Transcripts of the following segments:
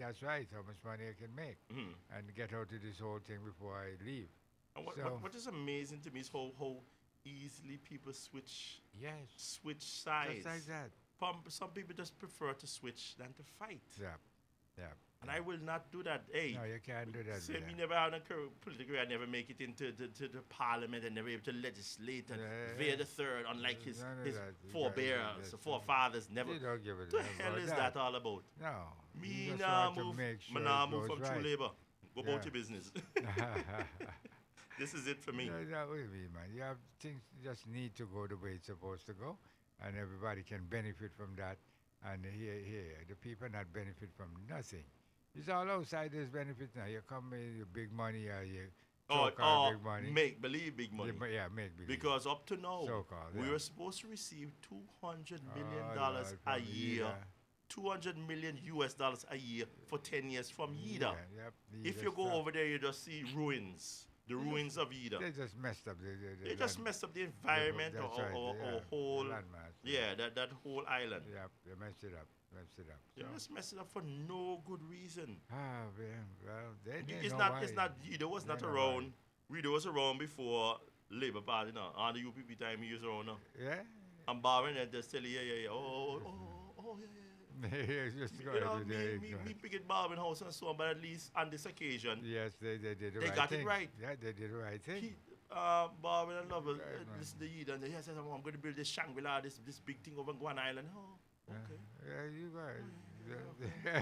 That's right. How much money I can make, Mhm. and get out of this whole thing before I leave. And So what is amazing to me is how easily people yes, switch just like sides. that. Some people just prefer to switch than to fight. Yep, yep, And I yep. will not do that. Hey, No, you can't do that, say me brother. never had a political career, I never make it into to the parliament and never able to legislate and veer Yeah, the third, unlike none of his that. forebears, the That's, forefathers never. you don't give a The damn hell about is that. that all about? No, you Me just nah want to move, make me sure nah it move goes from true right. labor. Go about Yeah. your business. This is it for me. That will be, man. You have things just need to go the way it's supposed to go, and everybody can benefit from that. And here, the people not benefit from nothing. It's all outsiders benefit now. You come with your big money or you Or, so-called or big money. make believe big Yeah, money. yeah, make believe. Because up to now, So-called, we yeah. were supposed to receive $200 Oh, million Lord, a from year, either. 200 million US dollars a year for 10 years from Yida. Yeah, yep, If either you go stuff. over there, you just see ruins, the They just, ruins of Yida. they just messed up They the just land. messed up the environment That's right, or yeah. The whole, landmass, yeah. yeah, that whole island. Yep, they messed it up. Messed it up. They just messed it up for no good reason. Ah, man, well, they It's know not, why. it's not, Yida was They not know why. around. Rita was around before Labour Party now. On the UPP time, he was around now. Yeah? I'm borrowing and just tell you, yeah, yeah, yeah. Oh, yeah, yeah. Just go You ahead know, with me, the me, me ignorance. picket Barbin House and so on, but at least on this occasion, Yes, they did the they right got it thing. right. Yeah, they did the right thing. He, Barbin and Lovell, Right, man. listen to you, and he says, I'm going to build this Shangri-La, this big thing over on Guan Island. Oh, okay. Yeah, you right.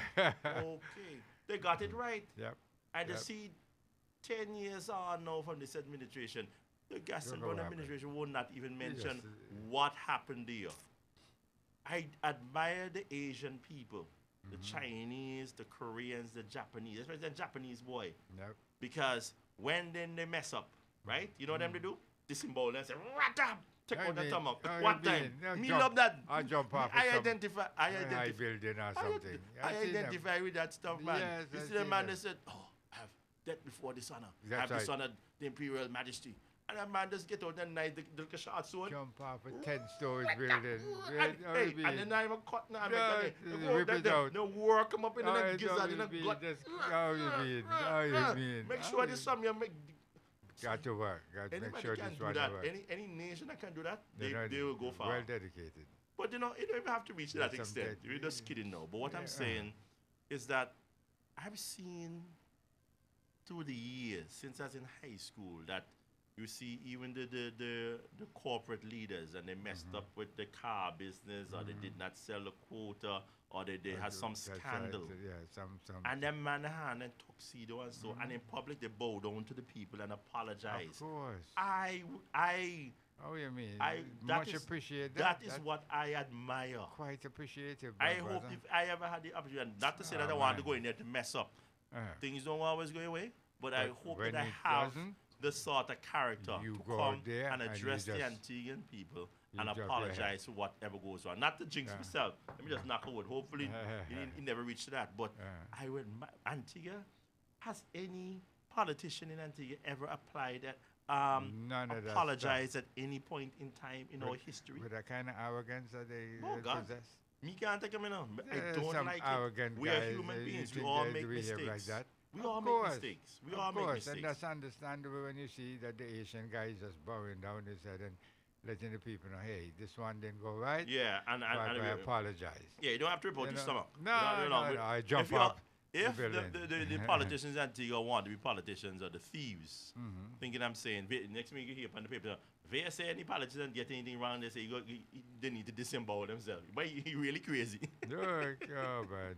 Okay. They got it right. Yep. And you Yep. see, 10 years on now from this administration, the Gas and Look Brown what happened. administration will not even They mention just, what happened there. I admire the Asian people, the Chinese, the Koreans, the Japanese, especially the Japanese boy, Yep. because when then they mess up, right? You know what them they do? Disembowel and say, "What up?" Take I out the mean, stomach. I What mean, time? no, Me jump- love that. I jump off of I some identify. I high identify. building or I, something. I seen them. identify with that stuff, man. Yes, you I see the seen man them. that said, "Oh, I have death before dishonor. I That's have right. dishonored the imperial majesty." And that man just get out that night, the short sword. Jump off a 10-story building. And, Yeah, hey, I mean, and then I'm a cut now. Yeah, rip it out. The work come up in the oh, gizzard in the mean, gut. just, oh, you mean, oh, you mean. Make oh, sure you- this some you make. Got to work. Got to make Anybody sure can this do one that. work. Any nation that can do that, They're not they will go far. Well dedicated. But you know, you don't even have to reach to that There's some extent. dead- We're just kidding now. But what Yeah, I'm saying is that I've seen through the years since I was in high school that you see even the corporate leaders and they messed Mm-hmm. up with the car business or they did not sell the quota or they had some That's right, scandal. yeah, some. And them man hand and tuxedo and so and in public they bow down to the people and Of apologize. course. I Oh, you mean? that Much is- appreciate that. that is what I admire. Quite appreciative. I my hope brother. if I ever had the opportunity, and not to say that I Oh, want to man. go in there to mess up, Uh-huh. things don't always go away, but I But hope when that I it have doesn't, the sort of character you to go come there and and you address the just- Antiguan people you and jump your apologize for whatever goes on. Not to jinx Yeah. myself. Let me just knock on wood. Hopefully, he never reached that. But I would, Antigua, has any politician in Antigua ever applied that? None of that apologize at any point in time in our history? With that kind of arrogance that they Oh, God. possess. Me can't take him in. I There's don't some like arrogant it. We are guys, human you beings. We think all they make behave mistakes. like that? We Of all course. make mistakes. We Of all make course, mistakes. and that's understandable when you see that the Asian guy is just bowing down his head and letting the people know, hey, this one didn't go right. Yeah, and, but and, I and apologize. yeah, you don't have to report You your know? stomach. No, You know, no, we- no, I jump if you're- up If the the, building. the politicians in Antigua want to be politicians or the thieves, Mhm. thinking I'm saying, next week you hear on the paper, if they say any politician get anything wrong, they say they need to disembowel themselves. But he really crazy. No, oh, man,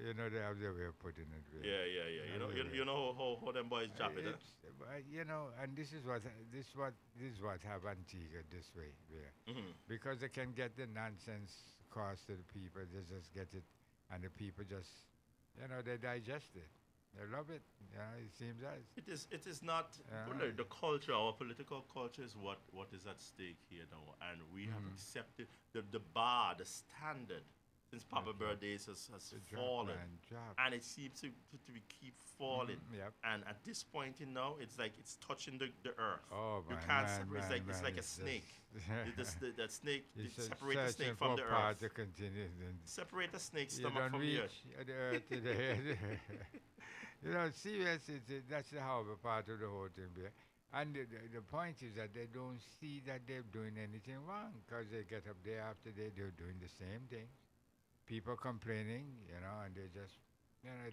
you know, they have their way of putting it. Really. yeah. You know how them boys chop it. Huh? You know, and this is what have Antigua this way, yeah. Mhm. Because they can get the nonsense across to the people, they just get it, and the people just, you know, they digest it. They love it. Yeah, it seems as. It is not Yeah. the culture, our political culture is what is at stake here now, and we have Mhm. accepted the bar, the standard since Papa It dropped. Birthdays has It dropped, fallen, man. Dropped. and it seems to be keep falling. Yep. And at this point, it's like it's touching the earth. Oh You man, can't man, separate. man, It's man. like a It's snake. just That snake, you're separate the snake searching from for the a path earth. to continue. Then Separate the snake's you stomach don't from the earth. reach the earth to the head. You know, serious. That's the horrible part of the whole thing. There. And the point is that they don't see that they're doing anything wrong because they get up day after day, they're doing the same thing. People complaining, and they just,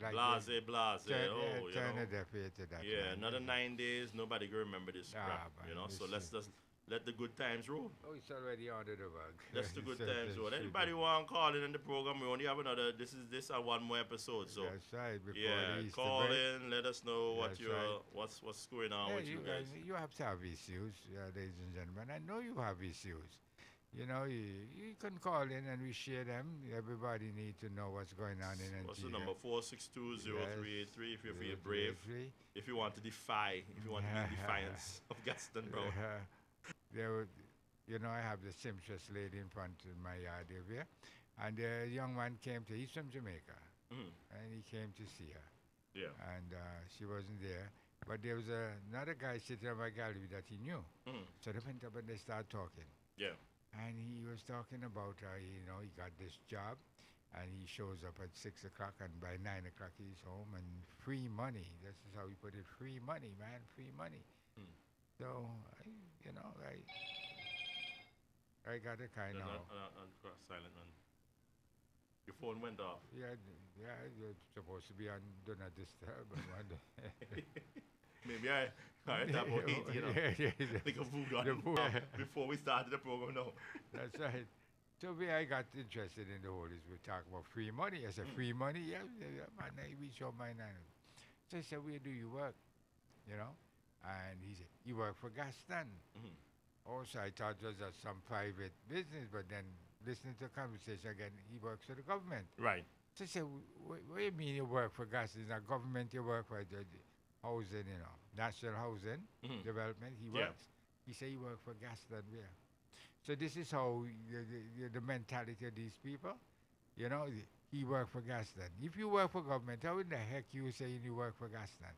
like Blase, blase. turn a deaf ear to that. Yeah, man. another 9 days, nobody can remember this crap. Man, So this let's is- just let the good times roll. Oh, it's already under the rug. Let's the good So times they roll. should Anybody be. want to call in the program? We only have another. This is one more episode. So That's right. Before yeah, the Easter call break. in. Let us know That's right. what's going on Yeah, with you guys. you have to have issues, ladies and gentlemen. I know you have issues. You can call in and we share them. Everybody needs to know what's going on in What's the Antigua. number? 4620383. If you feel Yes, brave. 03. If you want to defy. If you want to be defiance of Gaston Brown. There were, I have the seamstress lady in front of my yard over here, and a young man he's from Jamaica, Mhm. and he came to see her, Yeah. and she wasn't there. But there was another guy sitting on my gallery that he knew. Mhm. So they went up and they started talking. Yeah. And he was talking about how, he got this job and he shows up at 6 o'clock and by 9 o'clock he's home and free money. This is how he put it, free money, man, free money. Mm. So, I got a kind of, Silent one. Your phone went off. yeah, you're supposed to be on Do Not Disturb. Maybe I heard that about 80, like a voodoo. The voodoo. Before we started the program, no. That's right. So I got interested in the whole is we talk about free money. I said, free money? Yeah, man, I reach out my nine. So I said, where do you work? And he said, you work for Gaston. Mhm. Also, I thought it was some private business, but then listening to the conversation again, he works for the government. Right. So I said, what do you mean you work for Gaston? It's not government you work for, the housing, national housing Mhm. development. He Yeah. works. He said he worked for Gaston, yeah. So this is how the mentality of these people, he worked for Gaston. If you work for government, how in the heck you saying you work for Gaston?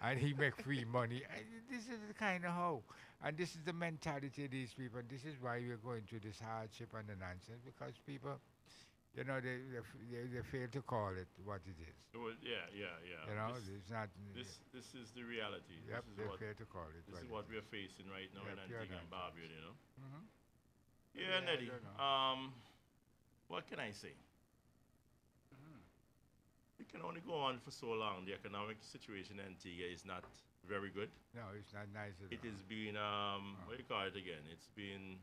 And he make free money. This is the kind of how. And this is the mentality of these people. This is why we're going through this hardship and the nonsense, because people, they fail to call it what it is. Well, yeah. It's not. This is the reality. Yep, This they is what fail to call it. this is what we're facing right now Yeah, in pure Antigua and nonsense. Barbuda. Mm-hmm. Yeah, Yeah, I Neddy. don't know. What can I say? We can only go on for so long. The economic situation in Antigua is not very good. No, it's not nice at It all. has been what do you call it again? It's been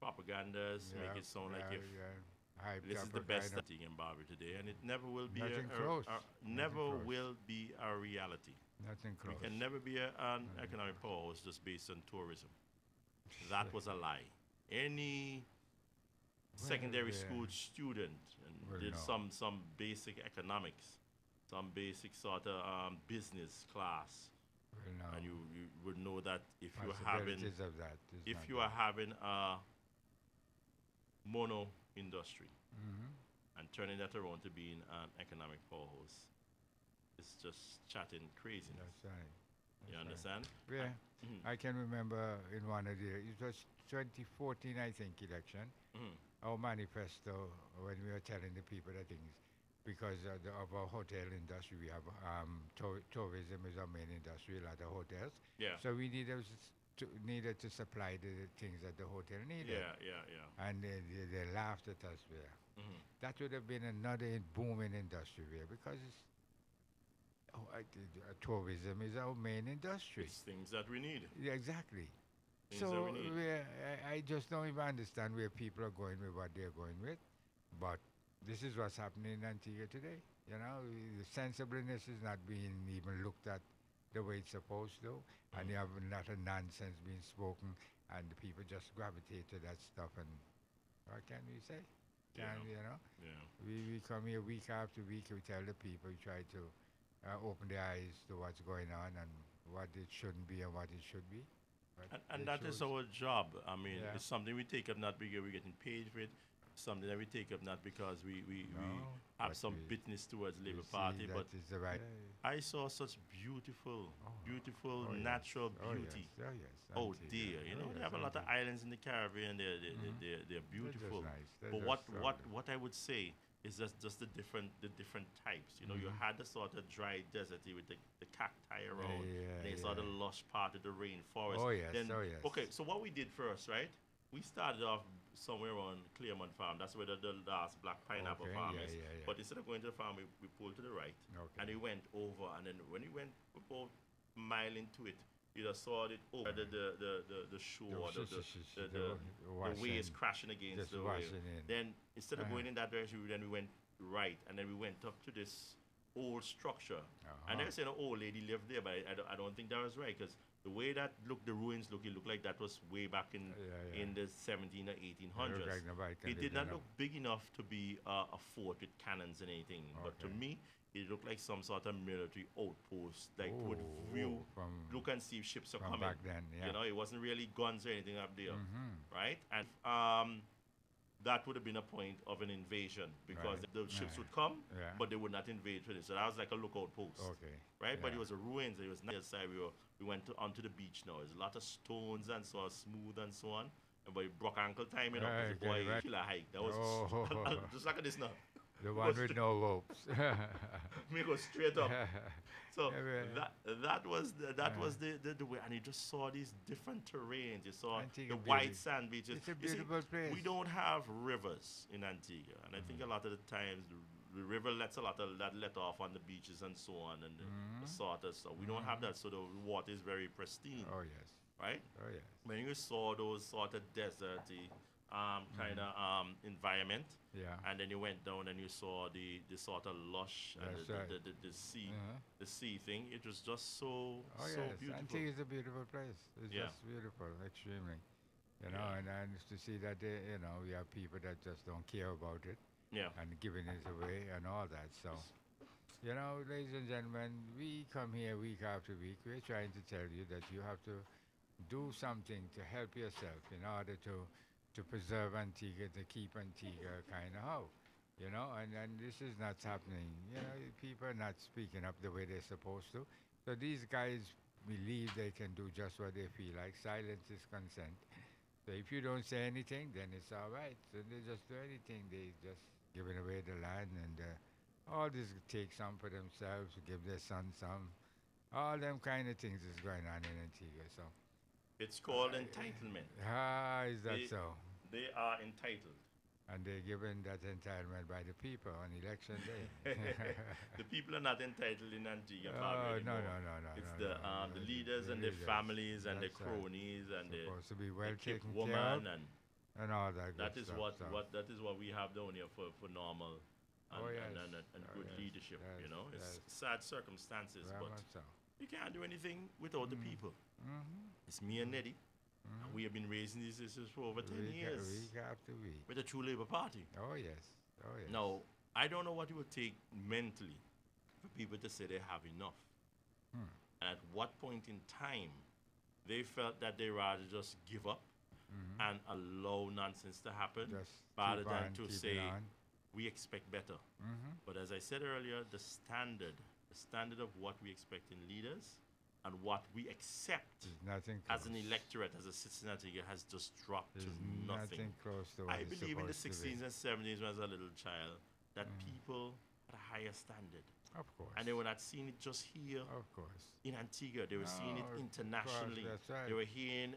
propagandas Yeah, make it sound like if hyped this up is the a best kind of- thing in Barbuda today, and it never will be Nothing close. never Nothing close. will be a reality. Nothing close. We can never be an economic powerhouse just based on tourism. That was a lie. Any secondary yeah. school student and Will did know. some basic economics, some basic sort of business class, Well, no. and you would know that if you're having Possibilities of that. is if not you are having a mono industry Mhm. and turning that around to being an economic powerhouse, it's just chatting crazy. That's right. You That's right. understand? Yeah, Mhm. I can remember in one of it was 2014, I think, election, Mhm. our manifesto, when we were telling the people the things, because of our hotel industry, we have tourism is our main industry, a lot of hotels. Yeah. So we needed to supply the things that the hotel needed. Yeah. And they laughed at us there. Mhm. That would have been another booming industry there because tourism is our main industry. It's things that we need. Yeah, exactly. Things that So we need. I just don't even understand where people are going with what they're going with. But this is what's happening in Antigua today. The sensibleness is not being even looked at the way it's supposed to. And you have a lot of nonsense being spoken, and the people just gravitate to that stuff. And what can we say? Yeah. Can. Yeah. We come here week after week, we tell the people, we try to open their eyes to what's going on and what it shouldn't be and what it should be. But And it that is shows- our job. I mean, Yeah. it's something we take up not because we're getting paid for it. something that we take up not because we No, have but some we, bitterness towards we Labour see Party, but that is the right. I saw such beautiful, beautiful Oh yes. natural Oh beauty. yes. Oh yes. Oh Antigua. dear, you Oh know they yes. have a lot of Antigua. islands in the Caribbean. They're They're just beautiful. nice. They're But just lovely. what I would say is just the different types. You know, you had the sort of dry deserty with the cacti around. Yeah, Then you saw the yeah. lush part of the rainforest. Oh yes. Then Oh yes. okay, so what we did first, right? We started off somewhere on Claremont Farm. That's where the last black pineapple Okay, farm yeah, is. yeah, yeah. But instead of going to the farm, we pulled to the right, Okay. and we went over. And then when we went about a mile into it, you just saw it over the shore, the waves crashing against just the wave. washing in. Then instead of Uh-huh. going in that direction, then we went right, and then we went up to this old structure. And they Uh-huh. were saying an old lady lived there, but I don't think that was right because the way that the ruins look, it looked like that was way back in Yeah, yeah. in the 17 or It 1800s. looked like nobody can It live did there not now. look big enough to be a fort with cannons and anything. But to Okay. me, it looked like some sort of military outpost, like would Oh, view, from look and see if ships are from coming. back then, yeah. You know, it wasn't really guns or anything up there, Mhm. right? And that would have been a point of an invasion because Right. the ships Yeah. would come, Yeah. but they would not invade for this. So that was like a lookout post, Okay. right? But it Yeah. was a ruins. It was not side. We went onto the beach now. There's a lot of stones and so on, smooth and so on. And but it broke ankle time, you know, 'cause the Okay, boy right. killer hike. That was Oh. just like this now. The We one go with stra- no ropes. we go straight up. So Yeah, man. that was the way, and you just saw these different terrains. You saw Antigua the white beauty. sand beaches. It's a You see, beautiful place. we don't have rivers in Antigua, and I think a lot of the times the river lets a lot of that let off on the beaches and so on, and the sort of stuff. We don't have that, so the water is very pristine, Oh yes. right? Oh yes. When you saw those sort of deserty kind of environment, Yeah. and then you went down and you saw the sort of lush and That's right. the sea Uh-huh. the sea thing. It was just so Oh so yes. beautiful. Antigua is a beautiful place. It's Yeah. just beautiful, extremely. You know, Yeah. and to see that they, you know, we have people that just don't care about it Yeah, and giving it away and all that. So, you know, ladies and gentlemen, we come here week after week. We're trying to tell you that you have to do something to help yourself in order to preserve Antigua, to keep Antigua kind of how. You know, and this is not happening. You know, people are not speaking up the way they're supposed to. So these guys believe they can do just what they feel like. Silence is consent. So if you don't say anything, then it's all right. So they just do anything. They just giving away the land and all this take some for themselves, give their son some. All them kind of things is going on in Antigua. So, it's called entitlement. is that They- so? They are entitled. And they're given that entitlement by the people on election day. The people are not entitled in Antigua and Oh, Barbuda no, anymore. no, no, no. It's no, the no, no, the no, leaders and the leaders. families and the That's right. cronies and the Supposed to be well keep taken care woman of and all that good that is stuff. So, that is what we have down here for normal and, Oh, yes. and Oh, good yes. leadership. You Yes, know, it's yes. sad circumstances, very but much so. you can't do anything without the people. Mm-hmm. It's me and Neddy, and we have been raising these issues for over 10 years Week after week. with the True Labour Party. Oh, yes. Oh, yes. Now, I don't know what it would take mentally for people to say they have enough. Hmm. And at what point in time they felt that they rather just give up and allow nonsense to happen Just rather keep than on to keeping say on. we expect better. Mm-hmm. But as I said earlier, the standard of what we expect in leaders and what we accept There's nothing close. as an electorate, as a citizen of Antigua, has just dropped There's to nothing. close to what I it's believe in the supposed to be. 60s and 70s when I was a little child that people had a higher standard. Of course. And they were not seeing it just here Of course. in Antigua, they were seeing it No, of internationally. course, that's right. They were hearing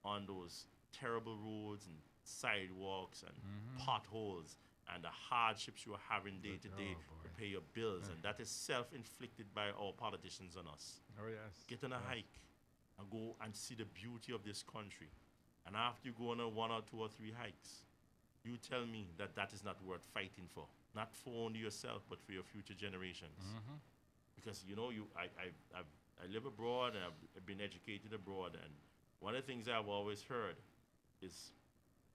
on those terrible roads and sidewalks and potholes and the hardships you are having day to day Oh, boy. to pay your bills. And that is self-inflicted by our politicians on us. Oh, yes. Get on a hike and go and see the beauty of this country. And after you go on a 1 or 2 or 3 hikes, you tell me that that is not worth fighting for. Not for only yourself, but for your future generations. Because, you know, I live abroad and I've been educated abroad. And one of the things I've always heard is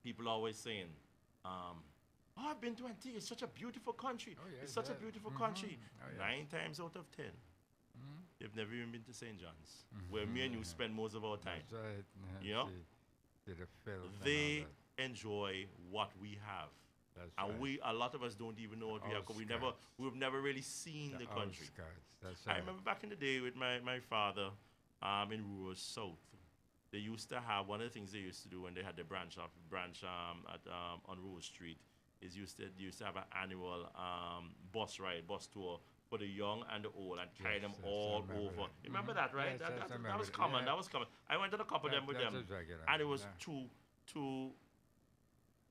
people always saying, oh, I've been to Antigua. It's such a beautiful country. Oh, yes, It's such a yes. beautiful country. Oh, yes. 9 times out of 10, they've never even been to St. John's, where me and you spend most of our time. That's right. You know, See the filth and all they that. enjoy what we have. That's And right. a lot of us don't even know what we have because we've never really seen the country. Outskirts. That's I right. remember back in the day with my father in rural South. They used to have one of the things they used to do when they had the branch at on Rose Street is they used to have an annual bus tour for the young and the old and carry Yes, them yes, I all remember over. that. You remember that, right? Yes, that, yes, that, I that remember was that. common. Yeah. That was common. I went to a couple of them with That them, was regular. and it was Yeah. to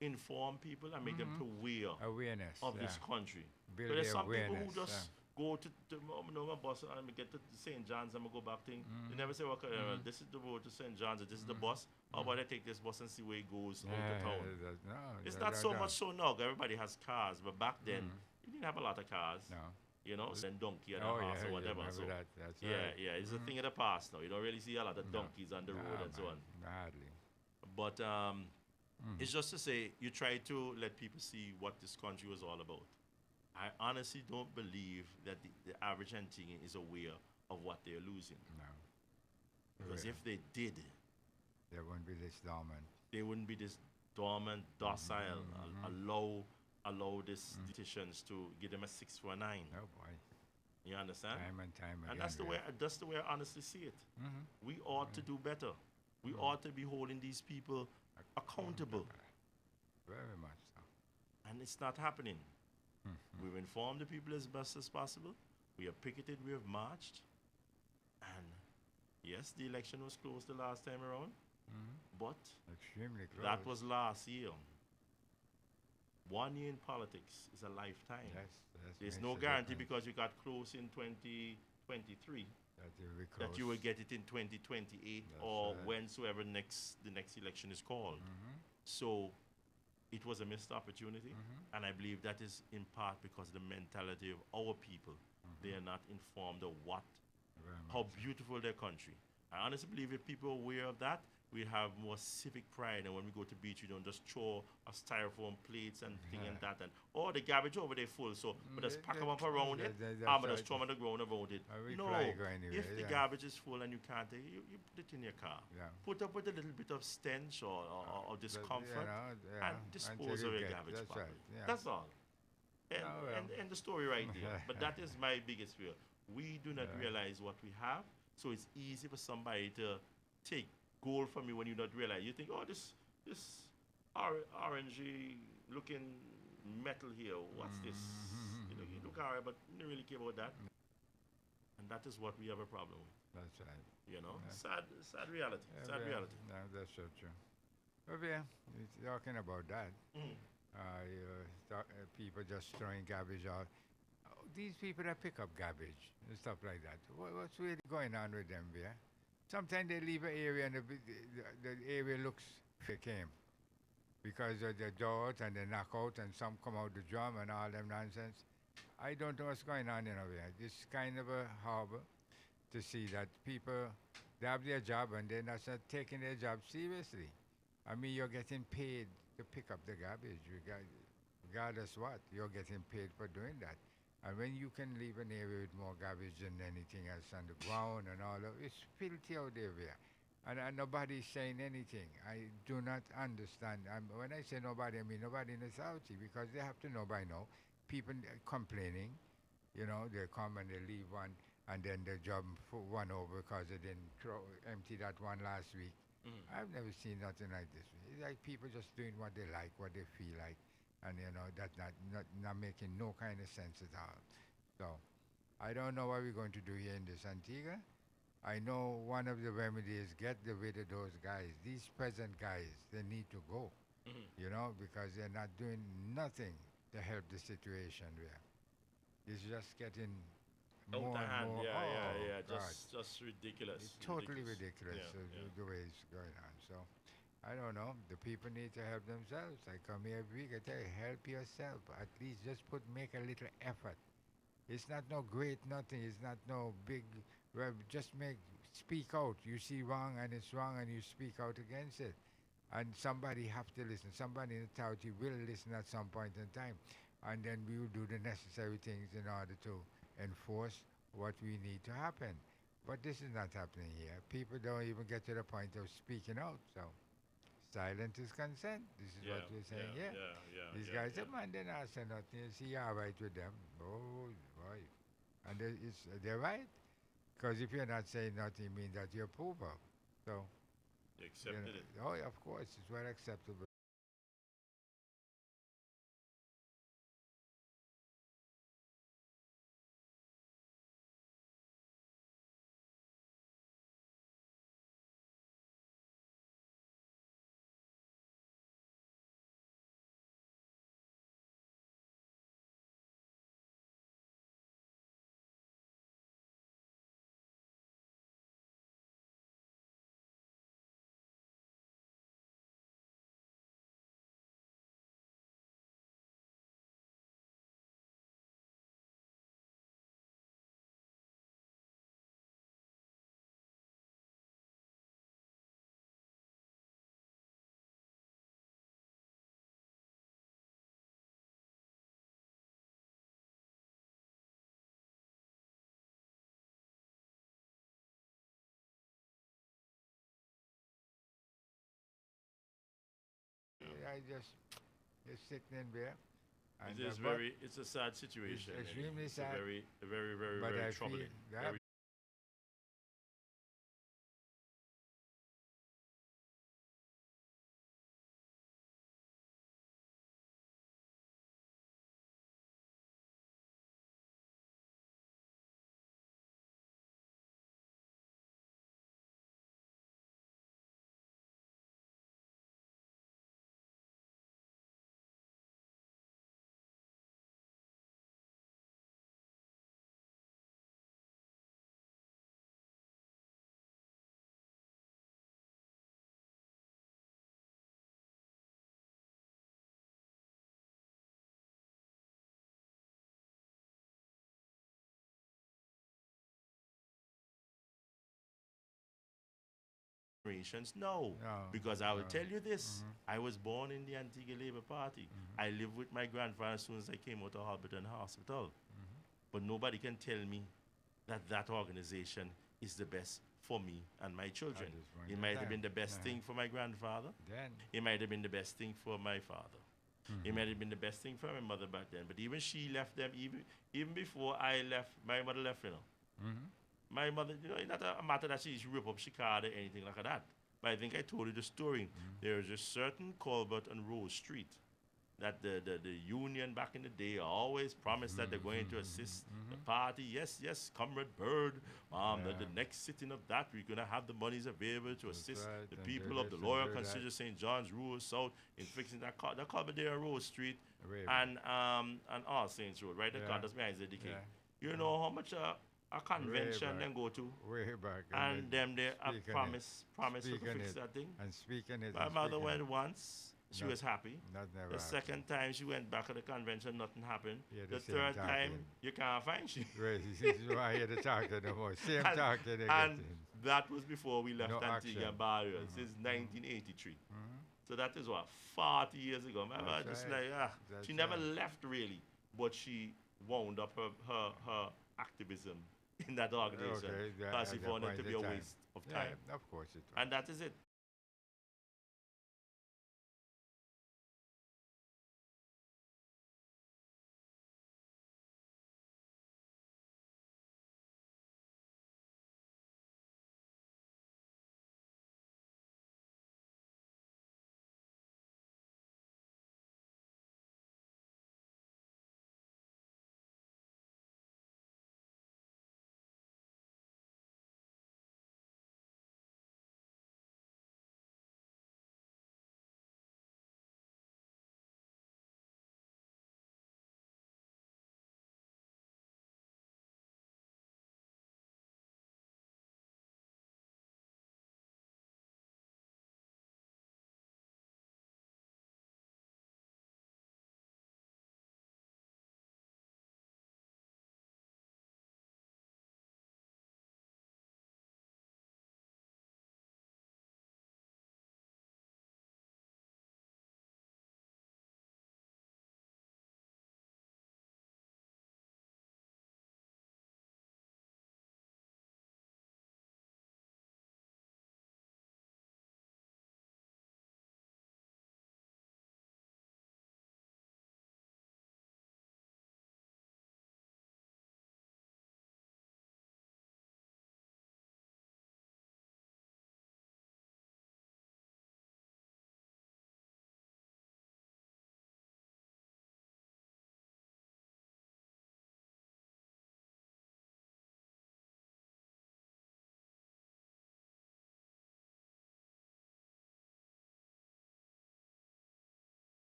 inform people and make them aware Awareness. of Yeah. this country. Build So there's the some people awareness. who just go to my bus and get to St. John's and go back thing. They never say, okay, this is the road to St. John's, or this is the bus. How about I take this bus and see where it goes out Yeah, of town? no, It's that- not that- so that- much so now. Everybody has cars, but back then, you didn't have a lot of cars. No. You know, and donkey and Oh a yeah, horse or yeah, whatever. remember So, that. That's yeah, right. yeah, it's a thing of the past now. You don't really see a lot of No. donkeys on the road Nah, and so man, on. hardly. But it's just to say, you try to let people see what this country was all about. I honestly don't believe that the average Antiguan is aware of what they're losing. No. Because Yeah. if they did, There won't be this dormant. they wouldn't be this dormant, docile, allow these politicians to give them a 6 for a 9. Oh boy. You understand? Time and time again. And that's the way I honestly see it. We ought to do better. We ought to be holding these people accountable. Very much so. And it's not happening. We've informed the people as best as possible. We have picketed, we have marched. And yes, the election was close the last time around, but Extremely close. that was last year. 1 year in politics is a lifetime. Yes, There's makes no a guarantee difference because you got close in 2023 that you'll be that you close. will get it in 2028 That's or right. whensoever the next election is called. So it was a missed opportunity, and I believe that is in part because the mentality of our people. They are not informed of Very how much. beautiful their country. I honestly believe if people are aware of that, we have more civic pride, and when we go to beach, we don't just throw a styrofoam plates and thing and that, and the garbage over there full, so we just pack them up around it, and we just throw them on the ground around it. We No, fly go anywhere, if the yeah. garbage is full and you can't take it, you put it in your car. Yeah. Put up with a little bit of stench or discomfort, and dispose until of you your get- garbage that's properly. right, yeah. That's all. And, Oh, well. and the story right there. But that is my biggest fear. We do not realize what we have, so it's easy for somebody to take gold from you when you not realize. You think, oh, this orangey looking metal here, what's this? You look alright, but you don't really care about that. And that is what we have a problem with. That's right. Sad reality. Sad Yeah, reality. No, that's so true. But yeah, talking about that, people just throwing garbage out. These people that pick up garbage and stuff like that, what's really going on with them there? Sometimes they leave an area and the area looks came because of the doors and the knockout and some come out the drum and all them nonsense. I don't know what's going on in over here. It's kind of a horrible to see that people, they have their job and they're not taking their job seriously. I mean, you're getting paid to pick up the garbage, regardless what. You're getting paid for doing that. And when you can leave an area with more garbage than anything else on the ground and all of it's filthy out there. And nobody's saying anything. I do not understand. When I say nobody, I mean nobody in authority because they have to know by now. People complaining, they come and they leave one and then they jump one over because they didn't empty that one last week. I've never seen nothing like this. It's like people just doing what they like, what they feel like, and that's not making no kind of sense at all. So I don't know what we're going to do here in this Antigua. I know one of the remedies get rid of those guys. These present guys, they need to go, because they're not doing nothing to help the situation there. It's just getting Out more of and hand, more. yeah. God. Just ridiculous. It's totally ridiculous Yeah, yeah. the way it's going on. So, I don't know. The people need to help themselves. I come here every week. I tell you, help yourself. At least just make a little effort. It's not no great nothing. It's not no big. Well, just speak out. You see wrong and it's wrong, and you speak out against it. And somebody have to listen. Somebody in authority will listen at some point in time, and then we will do the necessary things in order to enforce what we need to happen. But this is not happening here. People don't even get to the point of speaking out. So silent is consent. This is what Yeah, we're saying yeah, here. yeah, yeah, These yeah, guys, yeah. man, they're not saying nothing. You see, you're right with them. Oh, boy. And they're right. Because if you're not saying nothing, it means that you approve of. So, They you accepted it. know, oh, yeah, of course, it's well acceptable. Yeah. I just sitting in there. It And, is but very, it's a sad it's situation. Eddie. extremely It's a sad. very, a very, very, But very I feel troubling. that Very generations, no. no, Because I will no. tell you this. Mm-hmm, I was born in the Antigua Labour Party. mm-hmm, I lived with my grandfather as soon as I came out of Halberton Hospital. mm-hmm. But nobody can tell me that that organization is the best for me and my At children. this point It in might have time. been the best Uh-huh. thing for my grandfather. Then, It might have been the best thing for my father. It mm-hmm, might have been the best thing for my mother back then. But even she left them, even before I left, my mother left, you know. mm-hmm. My mother, it's not a matter that she rip up Chicago or anything like that. But I think I told you the story. There is a certain Colbert and Rose Street that the union back in the day always promised that they're going to assist the party. Yes, yes, Comrade Bird. The Yeah. next sitting of that, we're going to have the monies available to That's assist right. the And do people of this the and Loyal do that. Constituent St. John's Rural South in fixing that Colbert Rose Street Way back. and All Saints Road, right? The Yeah. car that's behind the decay. Yeah. You know how much a convention back. then go to? Way back. And them they speak on promise to Speak on fix it. that thing. And speaking it. My and mother speaking went it. once, she Not- was happy. Not never The happened. second time she went back to the convention, nothing happened. Yeah, The the same third talking. time, you can't find she. Right, this is why I hear the talking no more. Same And- talking they And getting. that was before we left No Antigua action. and Barbuda since 1983. Mm-hmm. So that is what, 40 years ago. My mother That's just right. like, That's she never right. left really, but she wound up her activism in that organization Okay, because she at that found it point to be in a time. waste of Yeah, time. of course it was. And that is it.